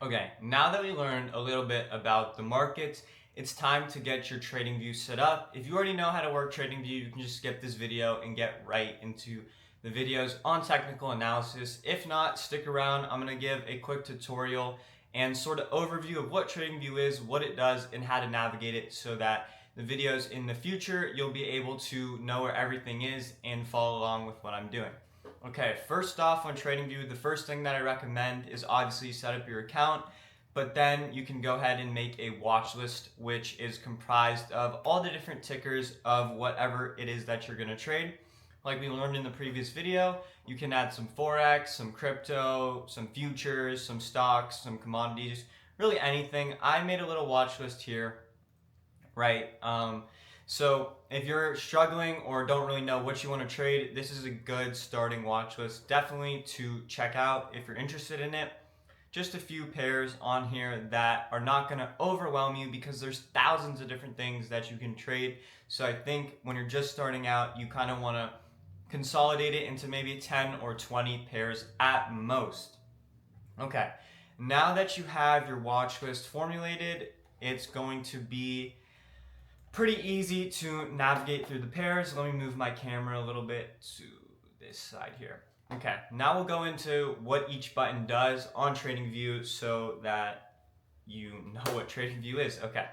Okay, now that we learned a little bit about the markets, it's time to get your TradingView set up. If you already know how to work TradingView, you can just skip this video and get right into the videos on technical analysis. If not, stick around. I'm going to give a quick tutorial and sort of overview of what TradingView is, what it does, and how to navigate it so that the videos in the future, you'll be able to know where everything is and follow along with what I'm doing. Okay, first off on TradingView, the first thing that I recommend is obviously set up your account, but then you can go ahead and make a watch list, which is comprised of all the different tickers of whatever it is that you're going to trade. Like we learned in the previous video, you can add some Forex, some crypto, some futures, some stocks, some commodities, really anything. I made a little watch list here, right? So if you're struggling or don't really know what you want to trade, this is a good starting watch list definitely to check out if you're interested in it. Just a few pairs on here that are not going to overwhelm you because there's thousands of different things that you can trade. So I think when you're just starting out, you kind of want to consolidate it into maybe 10 or 20 pairs at most. Okay, now that you have your watch list formulated, it's going to be pretty easy to navigate through the pairs. Let me move my camera a little bit to this side here. Okay, now we'll go into what each button does on TradingView so that you know what TradingView is. Okay,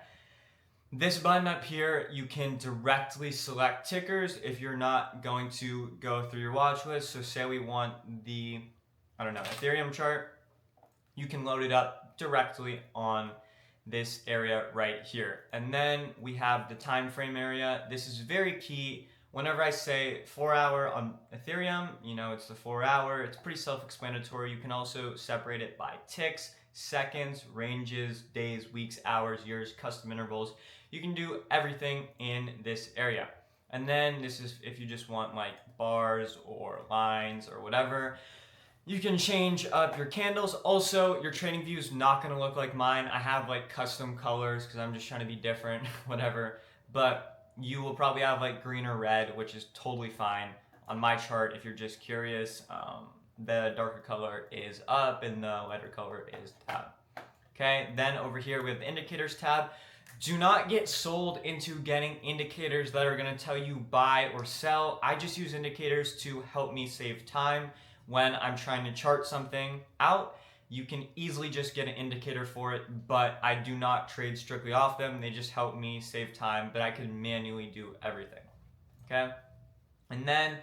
this button up here, you can directly select tickers if you're not going to go through your watch list. So say we want the, Ethereum chart, you can load it up directly on this area right here. And then we have the time frame area. This is very key. Whenever I say 4 hour on Ethereum, it's the 4 hour. It's pretty self-explanatory. You can also separate it by ticks, seconds, ranges, days, weeks, hours, years, custom intervals. You can do everything in this area. And then this is if you just want like bars or lines or whatever. You can change up your candles. Also, your TradingView is not going to look like mine. I have like custom colors because I'm just trying to be different, whatever. But you will probably have like green or red, which is totally fine. On my chart, if you're just curious, the darker color is up and the lighter color is down. Okay, then over here we have the indicators tab. Do not get sold into getting indicators that are going to tell you buy or sell. I just use indicators to help me save time. When I'm trying to chart something out, you can easily just get an indicator for it, but I do not trade strictly off them. They just help me save time, but I can manually do everything, okay? And then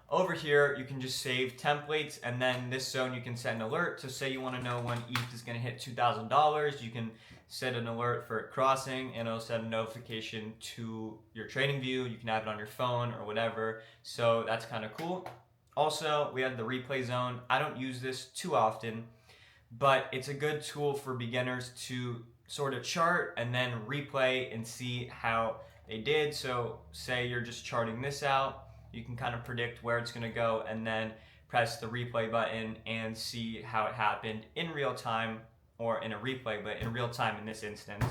over here, you can just save templates, and then this zone, you can set an alert. So say you want to know when ETH is going to hit $2,000, you can set an alert for it crossing, and it'll send a notification to your TradingView. You can have it on your phone or whatever, so that's kind of cool. Also, we have the replay zone. I don't use this too often, but it's a good tool for beginners to sort of chart and then replay and see how they did. So say you're just charting this out, you can kind of predict where it's going to go and then press the replay button and see how it happened in real time, or in a replay, but in real time in this instance.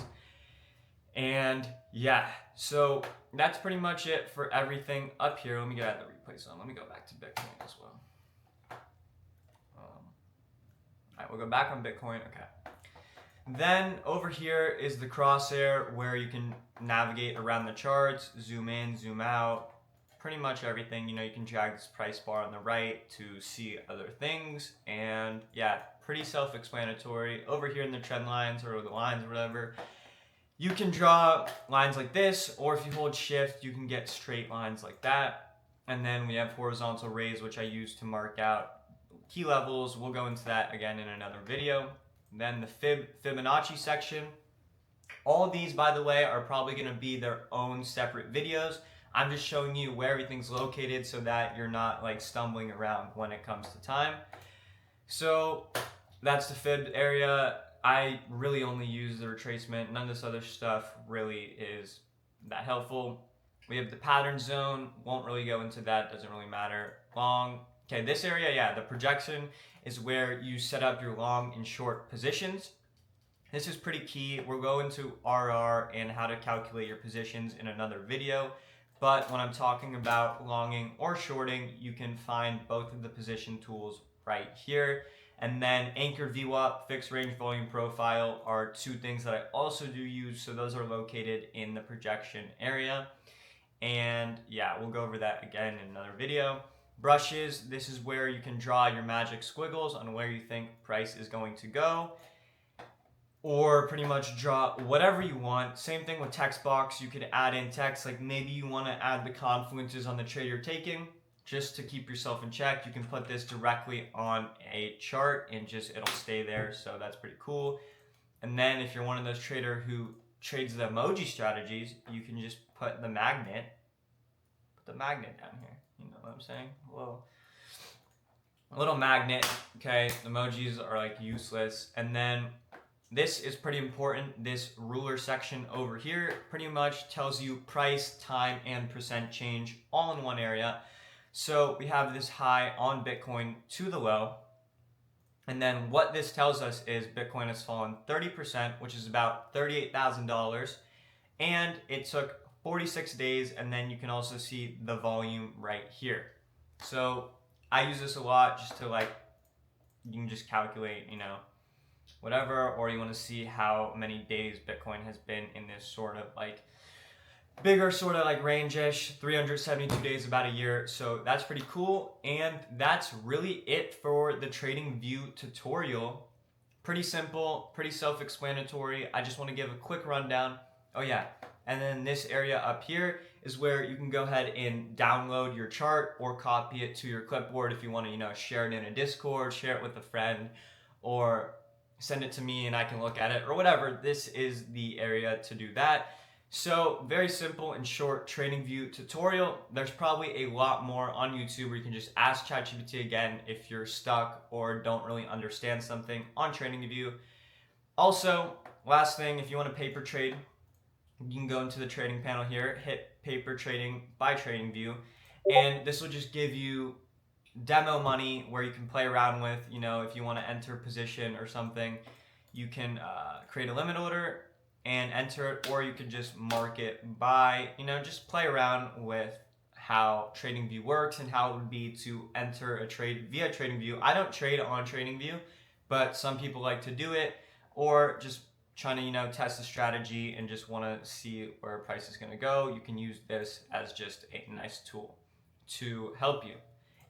And yeah, so that's pretty much it for everything up here. Let me get out of the replay zone. Let me go back to Bitcoin as well. All right, we'll go back on Bitcoin. Okay. Then over here is the crosshair where you can navigate around the charts, zoom in, zoom out, pretty much everything. You can drag this price bar on the right to see other things. And yeah, pretty self-explanatory. Over here in the trend lines or the lines or whatever, you can draw lines like this, or if you hold shift, you can get straight lines like that. And then we have horizontal rays, which I use to mark out key levels. We'll go into that again in another video. Then the Fibonacci section. All of these, by the way, are probably going to be their own separate videos. I'm just showing you where everything's located so that you're not like stumbling around when it comes to time. So that's the Fib area. I really only use the retracement. None of this other stuff really is that helpful. We have the pattern zone. Won't really go into that. Doesn't really matter. Long. Okay, this area, yeah, the projection is where you set up your long and short positions. This is pretty key. We'll go into RR and how to calculate your positions in another video. But when I'm talking about longing or shorting, you can find both of the position tools right here. And then anchored VWAP, fixed range volume profile are two things that I also do use. So those are located in the projection area. And yeah, we'll go over that again in another video. Brushes, this is where you can draw your magic squiggles on where you think price is going to go, or pretty much draw whatever you want. Same thing with text box. You could add in text, like maybe you want to add the confluences on the trade you're taking just to keep yourself in check. You can put this directly on a chart and just it'll stay there, so that's pretty cool. And then if you're one of those traders who trades the emoji strategies, you can just put the magnet down here. You know what I'm saying? Whoa. A little magnet, okay? Emojis are like useless. And then this is pretty important. This ruler section over here pretty much tells you price, time, and percent change all in one area. So we have this high on Bitcoin to the low. And then what this tells us is Bitcoin has fallen 30%, which is about $38,000. And it took 46 days. And then you can also see the volume right here. So I use this a lot just to you can just calculate, whatever, or you want to see how many days Bitcoin has been in this sort of bigger sort of range-ish, 372 days, about a year. So that's pretty cool. And that's really it for the TradingView tutorial. Pretty simple, pretty self-explanatory. I just want to give a quick rundown. Oh yeah, and then this area up here is where you can go ahead and download your chart or copy it to your clipboard if you want to, share it in a Discord, share it with a friend, or send it to me and I can look at it or whatever. This is the area to do that. So very simple and short TradingView tutorial. There's probably a lot more on YouTube where you can just ask ChatGPT again if you're stuck or don't really understand something on TradingView. Also, last thing, if you want to paper trade, you can go into the trading panel here, hit paper trading by TradingView, and this will just give you demo money where you can play around with, if you want to enter position or something, you can create a limit order and enter it, or you can just mark it by, just play around with how TradingView works and how it would be to enter a trade via TradingView. I don't trade on TradingView, but some people like to do it, or just trying to, test the strategy and just want to see where price is going to go. You can use this as just a nice tool to help you.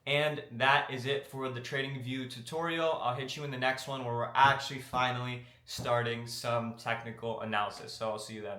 And that is it for the TradingView tutorial. I'll hit you in the next one where we're actually finally starting some technical analysis. So I'll see you then.